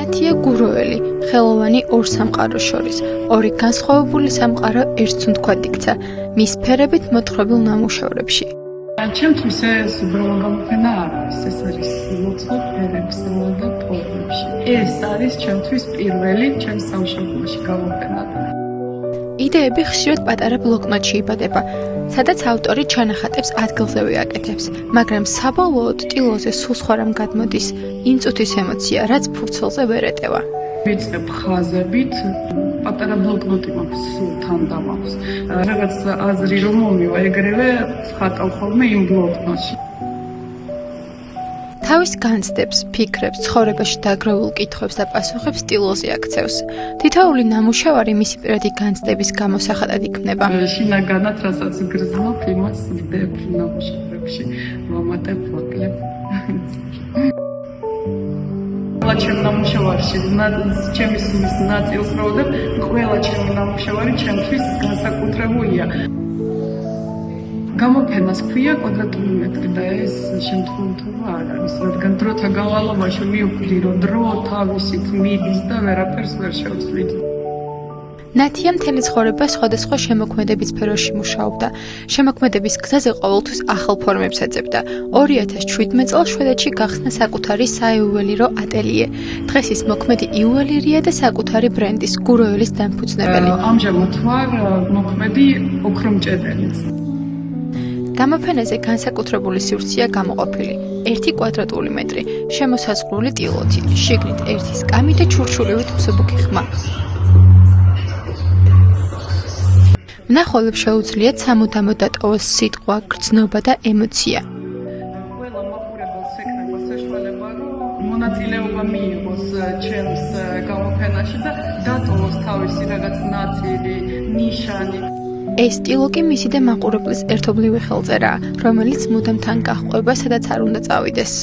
ნათია გუროელი, ხელოვანი ორ სამყაროს შორის, ორი განსხვავებული სამყარო ერთს უნდქვად იქცა, მის ფერებით მოთხრობილ ნამუშევრებში. ჩემთვის ეს უბრალოდ გამოფენა არ არის, ეს არის ლოცვა ფერებსა და ფორმებში. ეს არის ჩემთვის პირველი ჩემს სამშობლოში გამოფენა. იდეები ხშირად პატარა ბლოკნოტში იბადება, სადაც ავტორი ჩანახატებს ადგილზევე აკეთებს, მაგრამ საბოლოოდ ტილოზე სულ სხვა რამ გადმოდის, იმ წუთის ემოცია, რაც ფურცელზე ვერ ეტევა. ვიწყებ ხაზებით, პატარა ბლოკნოტი მაქვს, სულ თანდაო მაქვს. რაღაც აზრი რომ მომივა, ეგრევე ხატავ ხოლმე იმ ბლოკნოტში. თავის განცდებს, ფიქრებს, ცხოვრებაში დაგროვილ კითხვებს და პასუხებს ტილოზე აქცევს. თითოეული ნამუშევარი მისი პირადი განცდების გამოსახატად იქმნება. შინაგანად, რასაც გრძნობ, იმას ვდებ ნამუშევრებში, ვამატებ, ვაკლებ. ყველა ჩემ ნამუშევარში, ჩემი სულის ნაწილს რო ვდებ, ყველა ჩემი ნამუშევარი ჩემთვის განსაკუთრებულია. გამოფენას ქვია კვადრატული მეტრი და ეს შემთხვევით არ არის, რადგან დროთა განმავლობაში მივხვდი, რომ დრო თავისით მიდის და ვერაფერს ვერ შევცვლით. ნათია მთელი ცხოვრება სხვადასხვა შემოქმედების სფეროში მუშაობდა. შემოქმედების გზაზე ყოველთვის ახალ ფორმებს ეძებდა. 2017 წელს შვედეთში გახსნა საკუთარი საიუველირო ატელიე. დღეს ის მოქმედი იუველირია და საკუთარი ბრენდის გუროელის დამფუძნებელი. ამჟამად ვარ მოქმედი ოქრომჭედელი. გამოფენაზე განსაკუთრებული სივრცეა გამოყოფილი. 1 კვადრატული მეტრი, შემოსაზღვრული ტილოთი, შიგნით ერთი სკამი და ჩურჩულივით მსუბუქი ხმა. მნახველებს შეუძლიათ სამუდამოდ დატოვოს სიტყვა, გრძნობა და ემოცია. ყველა მაყურებელს ეკრება საშუალება, რომ მონაწილეობა მიიღოს ჩემს გამოფენაში და დატოვოს თავისი რაღაც ნაწილი, ნიშანი. ეს ტილო კი მისი და მაყურებლის ერთობლივი ხელწერაა, რომელიც მუდამ თან გაჰყვება, სადაც არ უნდა წავიდეს.